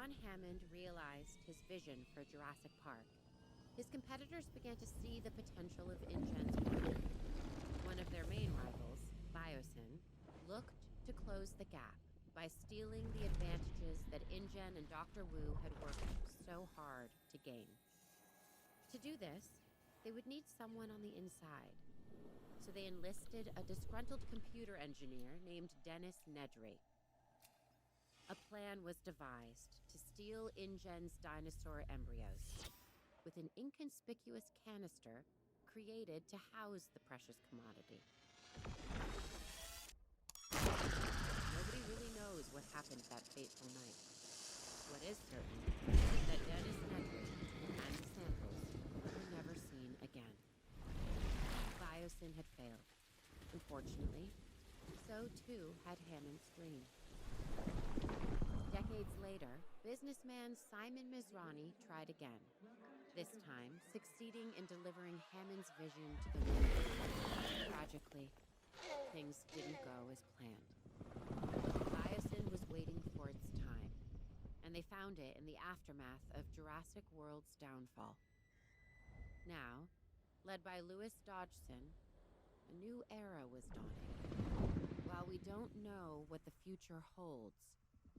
John Hammond realized his vision for Jurassic Park, his competitors began to see the potential of InGen's work. One of their main rivals, byosin, looked to close the gap by stealing the advantages that InGen and Dr. Wu had worked so hard to gain. To do this, they would need someone on the inside. So they enlisted a disgruntled computer engineer named Dennis Nedry. A plan was devised to steal InGen's dinosaur embryos with an inconspicuous canister created to house the precious commodity. Nobody really knows what happened that fateful night. What is certain is that Dennis Nedry and the samples were never seen again. Byosin had failed. Unfortunately, so too had Hammond's dream. Decades later, businessman Simon Mizrahi tried again, this time succeeding in delivering Hammond's vision to the world. Tragically, things didn't go as planned. Byosin was waiting for its time, and they found it in the aftermath of Jurassic World's downfall. Now, led by Louis Dodgson, a new era was dawning. While we don't know what the future holds,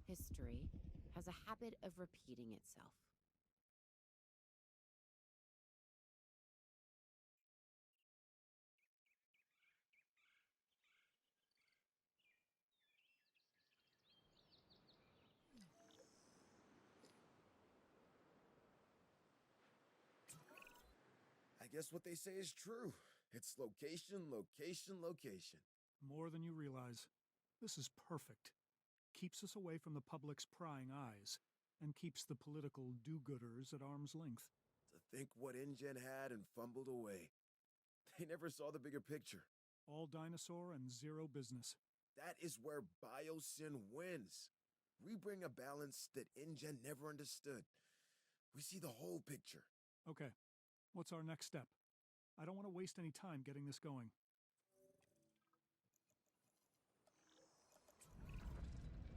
history has a habit of repeating itself. I guess what they say is true. It's location, location, location. More than you realize. This is perfect. Keeps us away from the public's prying eyes, and keeps the political do-gooders at arm's length. To think what InGen had and fumbled away. They never saw the bigger picture. All dinosaur and zero business. That is where byosin wins. We bring a balance that InGen never understood. We see the whole picture. Okay, what's our next step? I don't want to waste any time getting this going.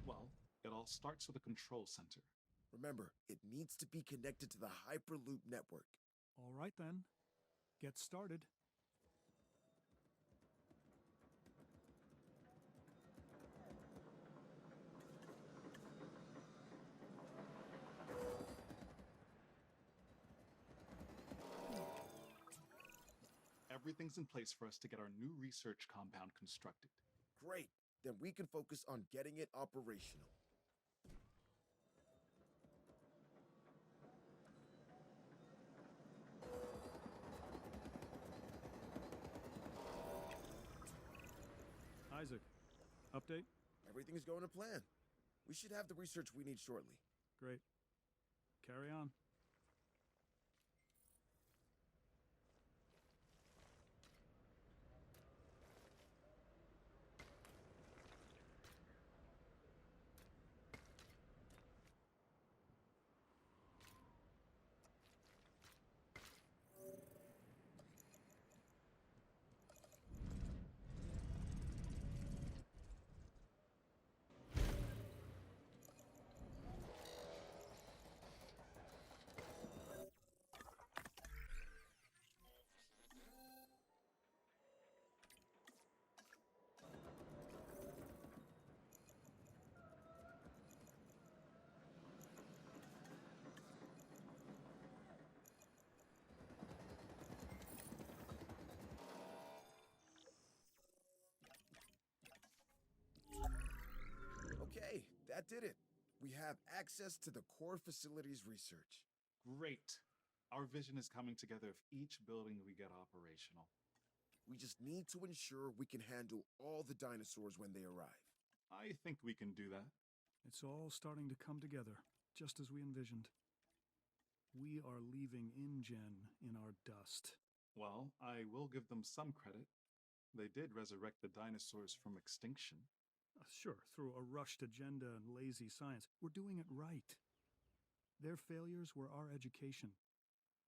Well, it all starts with a control center. Remember, it needs to be connected to the Hyperloop network. All right then, get started. Everything's in place for us to get our new research compound constructed. Great. Then we can focus on getting it operational. Isaac, update? Everything's going to plan. We should have the research we need shortly. Great. Carry on. Okay, that did it. We have access to the core facilities research. Great. Our vision is coming together if each building we get operational. We just need to ensure we can handle all the dinosaurs when they arrive. I think we can do that. It's all starting to come together, just as we envisioned. We are leaving InGen in our dust. Well, I will give them some credit. They did resurrect the dinosaurs from extinction. Sure, through a rushed agenda and lazy science. We're doing it right. Their failures were our education.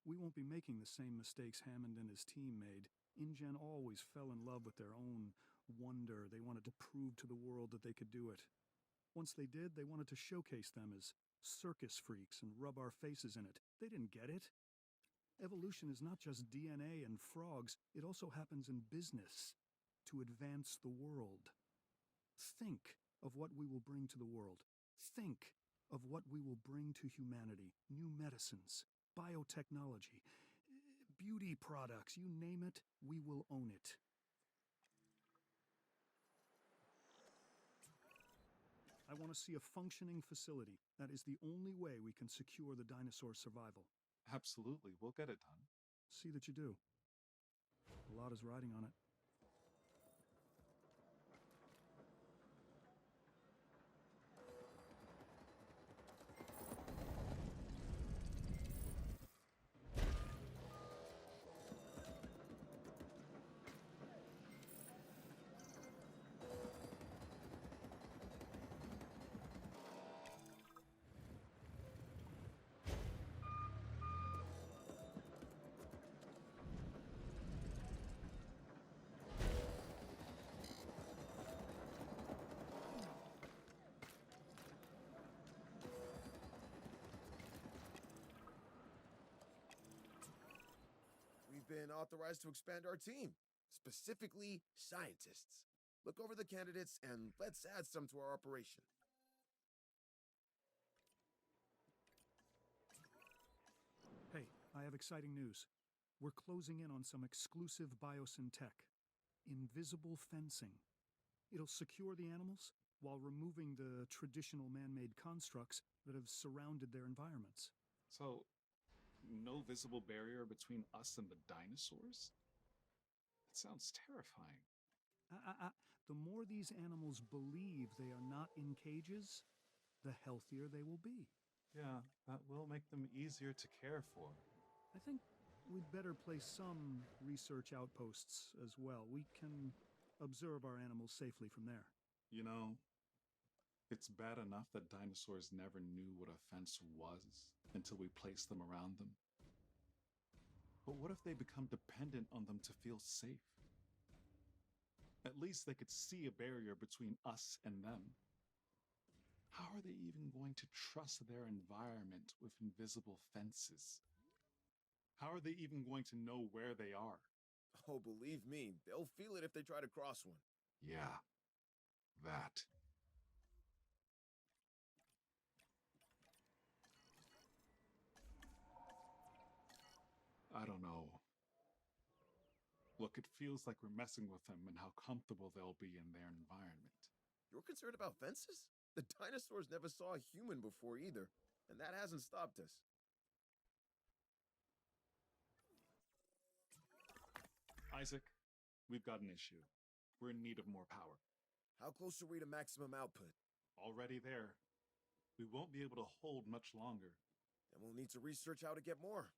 We won't be making the same mistakes Hammond and his team made. InGen always fell in love with their own wonder. They wanted to prove to the world that they could do it. Once they did, they wanted to showcase them as circus freaks and rub our faces in it. They didn't get it. Evolution is not just DNA and frogs, it also happens in business to advance the world. Think of what we will bring to the world. Think of what we will bring to humanity. New medicines, biotechnology, beauty products, you name it, we will own it. I want to see a functioning facility. That is the only way we can secure the dinosaur survival. Absolutely, we'll get it done. See that you do. A lot is riding on it. Been authorized to expand our team, specifically scientists. Look over the candidates and let's add some to our operation. Hey, I have exciting news. We're closing in on some exclusive byosin tech. Invisible fencing. It'll secure the animals while removing the traditional man-made constructs that have surrounded their environments. So, no visible barrier between us and the dinosaurs? That sounds terrifying. The more these animals believe they are not in cages, the healthier they will be. Yeah, that will make them easier to care for. I think we'd better place some research outposts as well. We can observe our animals safely from there. You know, it's bad enough that dinosaurs never knew what a fence was until we placed them around them. But what if they become dependent on them to feel safe? At least they could see a barrier between us and them. How are they even going to trust their environment with invisible fences? How are they even going to know where they are? Oh, believe me, they'll feel it if they try to cross one. Yeah, that. I don't know. Look, it feels like we're messing with them and how comfortable they'll be in their environment. You're concerned about fences? The dinosaurs never saw a human before either, and that hasn't stopped us. Isaac, we've got an issue. We're in need of more power. How close are we to maximum output? Already there. We won't be able to hold much longer. Then we'll need to research how to get more.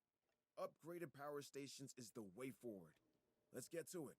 Upgraded power stations is the way forward. Let's get to it.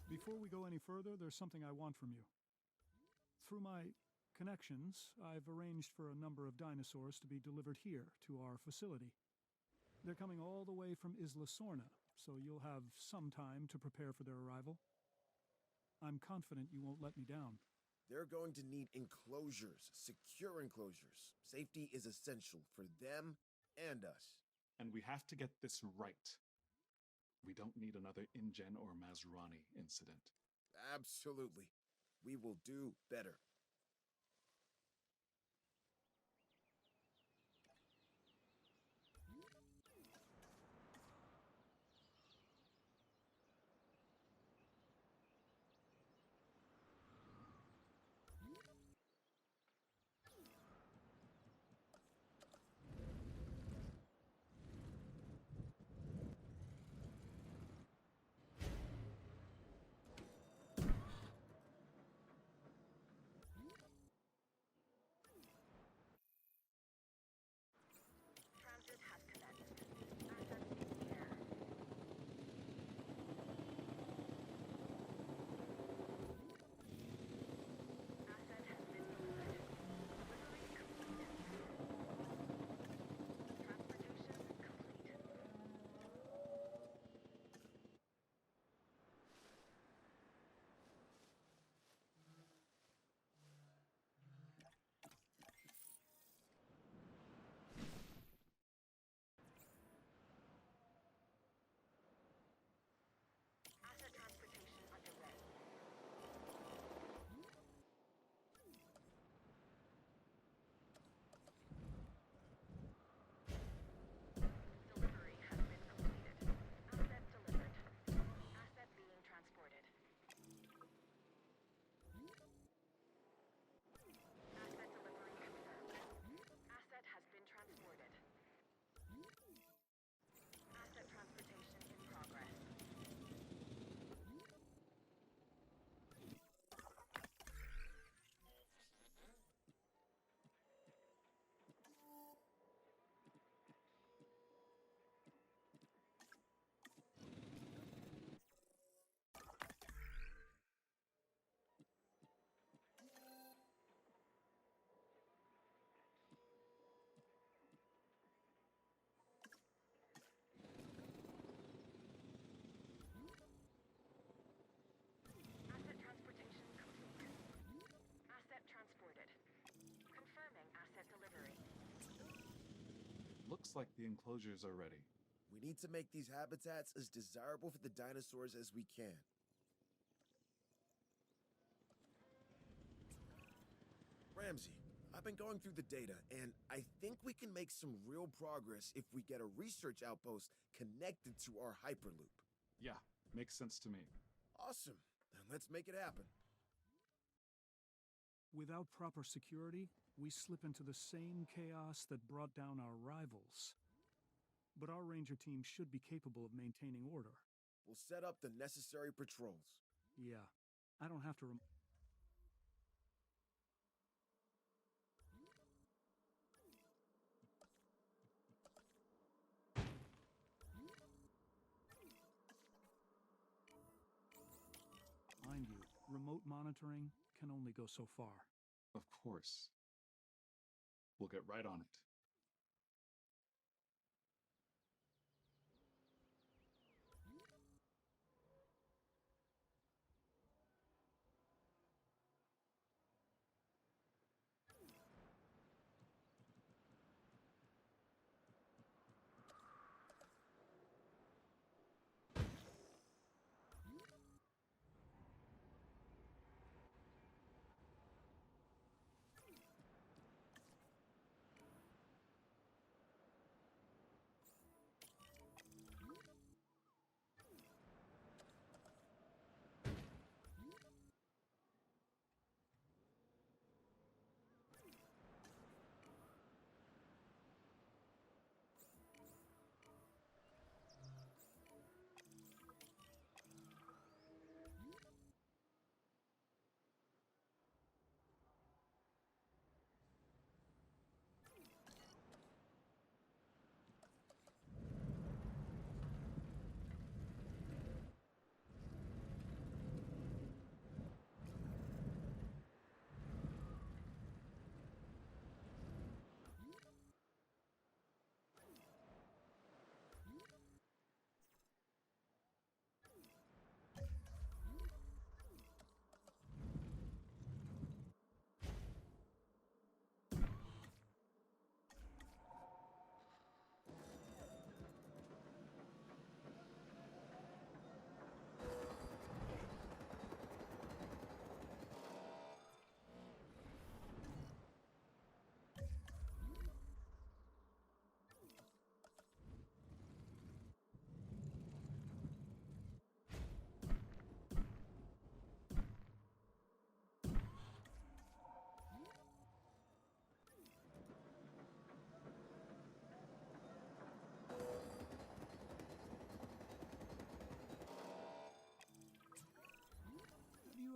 Before we go any further, there's something I want from you. Through my connections, I've arranged for a number of dinosaurs to be delivered here to our facility. They're coming all the way from Isla Sorna, so you'll have some time to prepare for their arrival. I'm confident you won't let me down. They're going to need enclosures, secure enclosures. Safety is essential for them and us. And we have to get this right. We don't need another InGen or Mazrani incident. Absolutely. We will do better. Transit has commenced. Assets in the air. Asset has been delivered. Delivery complete. Transportation complete. Asset transportation underway. Delivery has been completed. Asset delivered. Asset being transported. Asset delivery confirmed. Asset has been transported. Asset transportation in progress. Asset transportation complete. Asset transported. Confirming asset delivery. Looks like the enclosures are ready. We need to make these habitats as desirable for the dinosaurs as we can. Ramsey, I've been going through the data, and I think we can make some real progress if we get a research outpost connected to our Hyperloop. Yeah, makes sense to me. Awesome. Then let's make it happen. Without proper security, we slip into the same chaos that brought down our rivals. But our ranger team should be capable of maintaining order. We'll set up the necessary patrols. Yeah, I don't have to Mind you, remote monitoring can only go so far. Of course. We'll get right on it.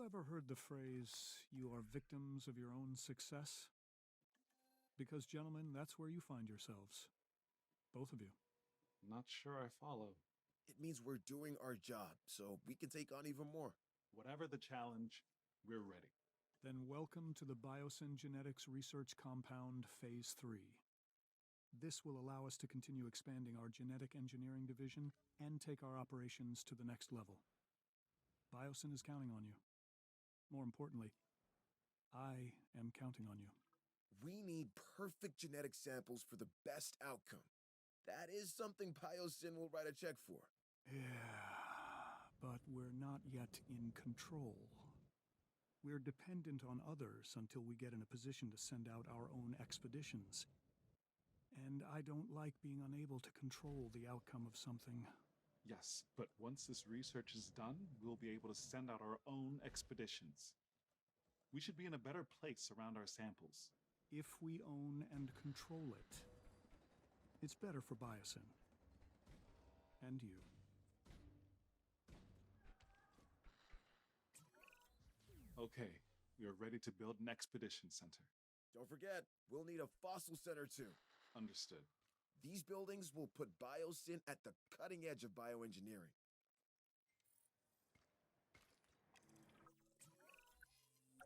ever heard the phrase, "You are victims of your own success"? Because, gentlemen, that's where you find yourselves. Both of you. Not sure I follow. It means we're doing our job, so we can take on even more. Whatever the challenge, we're ready. Then welcome to the Biosin Genetics Research Compound Phase 3. This will allow us to continue expanding our genetic engineering division and take our operations to the next level. Biosin is counting on you. More importantly, I am counting on you. We need perfect genetic samples for the best outcome. That is something Biosin will write a check for. Yeah, but we're not yet in control. We're dependent on others until we get in a position to send out our own expeditions. And I don't like being unable to control the outcome of something. Yes, but once this research is done, we'll be able to send out our own expeditions. We should be in a better place around our samples. If we own and control it, it's better for Biosin. And you. Okay, we are ready to build an expedition center. Don't forget, we'll need a fossil center too. Understood. These buildings will put Biosin at the cutting edge of bioengineering.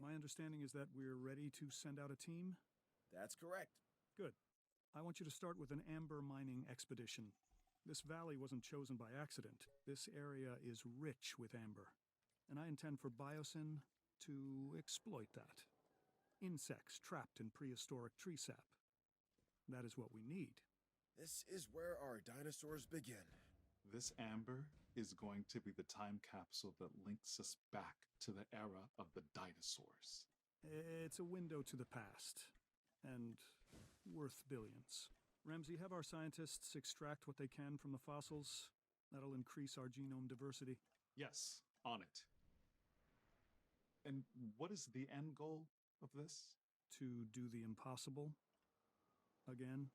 My understanding is that we're ready to send out a team? That's correct. Good. I want you to start with an amber mining expedition. This valley wasn't chosen by accident. This area is rich with amber. And I intend for Biosin to exploit that. Insects trapped in prehistoric tree sap. That is what we need. This is where our dinosaurs begin. This amber is going to be the time capsule that links us back to the era of the dinosaurs. It's a window to the past. And worth billions. Ramsey, have our scientists extract what they can from the fossils. That'll increase our genome diversity. Yes, on it. And what is the end goal of this? To do the impossible. Again.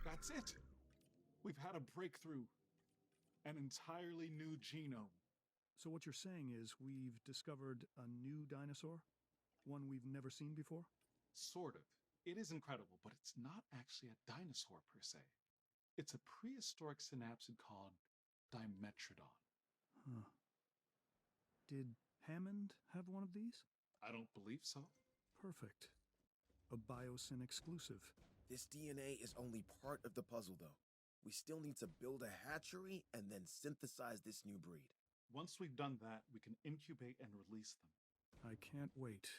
That's it! We've had a breakthrough. An entirely new genome. So what you're saying is we've discovered a new dinosaur? One we've never seen before? Sort of. It is incredible, but it's not actually a dinosaur per se. It's a prehistoric synapsid called Dimetrodon. Huh. Did Hammond have one of these? I don't believe so. Perfect. A Biosin exclusive. This DNA is only part of the puzzle, though. We still need to build a hatchery and then synthesize this new breed. Once we've done that, we can incubate and release them. I can't wait.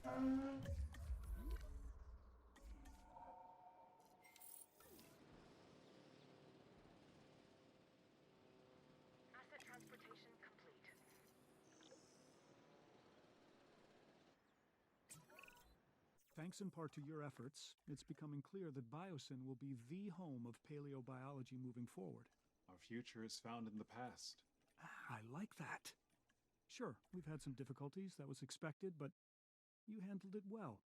Asset transportation complete. Thanks in part to your efforts, it's becoming clear that byosin will be the home of paleobiology moving forward. Our future is found in the past. I like that. Sure, we've had some difficulties, that was expected, but you handled it well.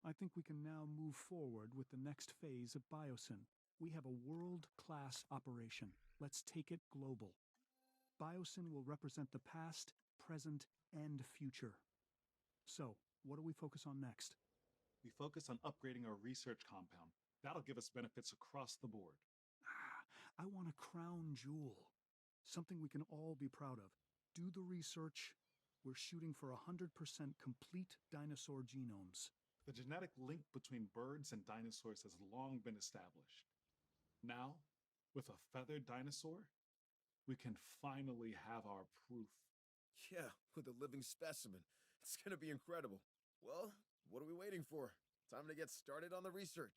I think we can now move forward with the next phase of byosin. We have a world-class operation. Let's take it global. Byosin will represent the past, present, and future. So, what do we focus on next? We focus on upgrading our research compound. That'll give us benefits across the board. I want a crown jewel. Something we can all be proud of. Do the research. We're shooting for 100% complete dinosaur genomes. The genetic link between birds and dinosaurs has long been established. Now, with a feathered dinosaur, we can finally have our proof. Yeah, with a living specimen. It's gonna be incredible. Well, what are we waiting for? Time to get started on the research.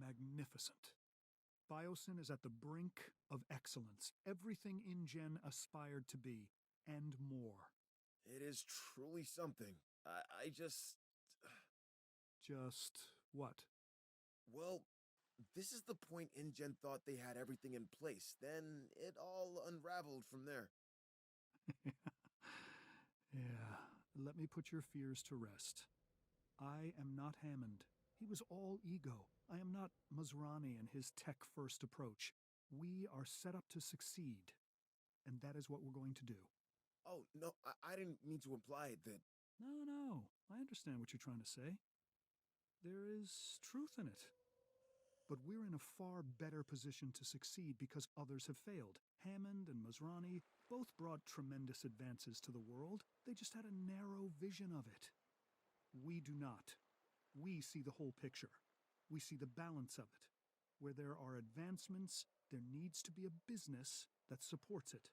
Magnificent. Byosin is at the brink of excellence. Everything InGen aspired to be, and more. It is truly something. I just... Just what? Well, this is the point InGen thought they had everything in place. Then it all unraveled from there. Yeah, let me put your fears to rest. I am not Hammond. He was all ego. I am not Masrani and his tech-first approach. We are set up to succeed, and that is what we're going to do. Oh, no, I didn't mean to imply that... No, I understand what you're trying to say. There is truth in it. But we're in a far better position to succeed because others have failed. Hammond and Masrani both brought tremendous advances to the world. They just had a narrow vision of it. We do not. We see the whole picture. We see the balance of it. Where there are advancements, there needs to be a business that supports it.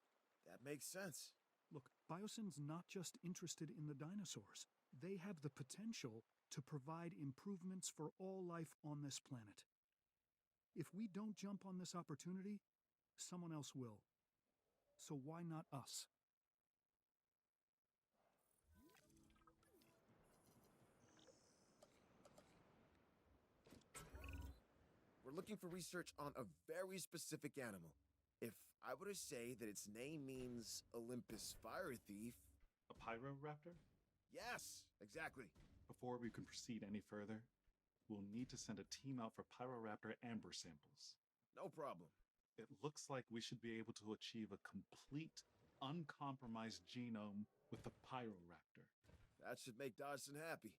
That makes sense. Look, Byosin's not just interested in the dinosaurs. They have the potential to provide improvements for all life on this planet. If we don't jump on this opportunity, someone else will. So why not us? We're looking for research on a very specific animal. If I were to say that its name means Olympus Fire Thief... A pyroraptor? Yes, exactly. Before we can proceed any further, we'll need to send a team out for pyroraptor amber samples. No problem. It looks like we should be able to achieve a complete, uncompromised genome with the pyroraptor. That should make Dodson happy.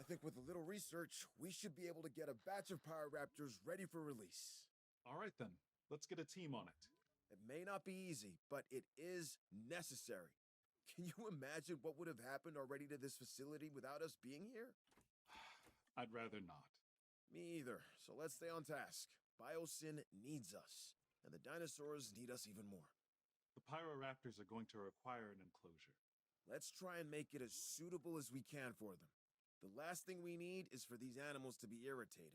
I think with a little research, we should be able to get a batch of Pyroraptors ready for release. All right then, let's get a team on it. It may not be easy, but it is necessary. Can you imagine what would have happened already to this facility without us being here? I'd rather not. Me either, so let's stay on task. Byosin needs us, and the dinosaurs need us even more. The Pyroraptors are going to require an enclosure. Let's try and make it as suitable as we can for them. The last thing we need is for these animals to be irritated.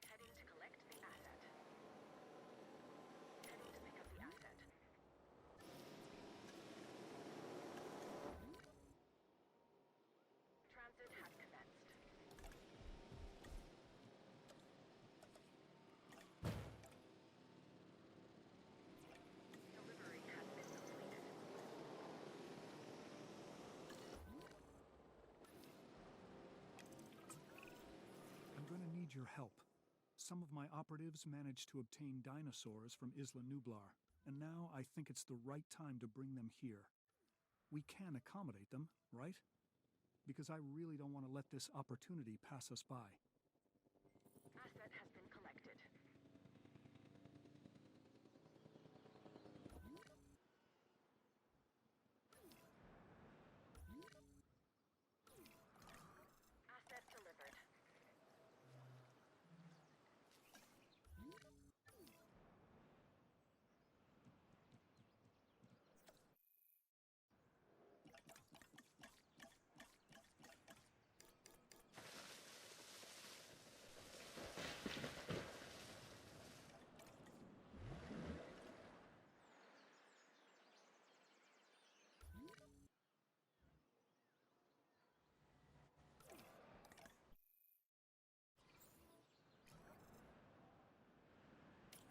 Heading to collect the asset. Heading to pick up the asset. Transit has commenced. Delivery has been completed. I'm going to need your help. Some of my operatives managed to obtain dinosaurs from Isla Nublar, and now I think it's the right time to bring them here. We can accommodate them, right? Because I really don't want to let this opportunity pass us by. Asset has been collected. Asset delivered.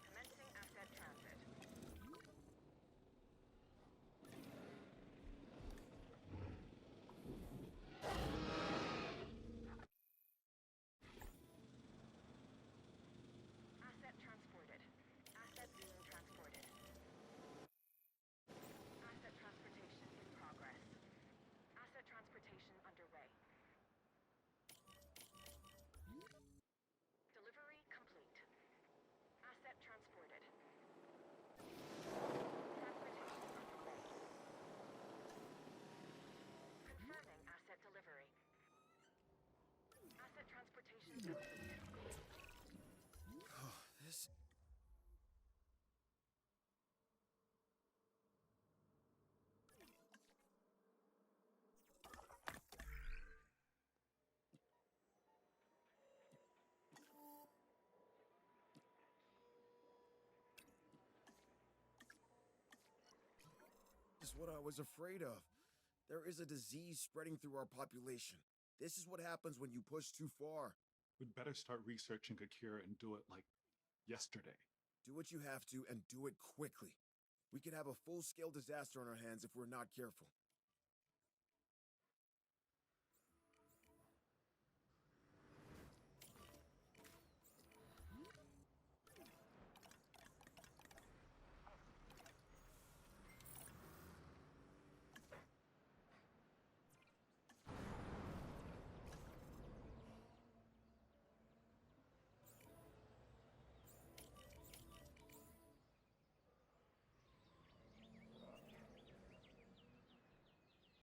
Commencing asset transit. Asset transported. Asset being transported. Asset transportation in progress. Asset transportation underway. Delivery complete. Asset transported. Transportation underway. Confirming asset delivery. Asset transportation complete. This... is what I was afraid of. There is a disease spreading through our population. This is what happens when you push too far. We'd better start researching a cure and do it like yesterday. Do what you have to and do it quickly. We could have a full-scale disaster on our hands if we're not careful.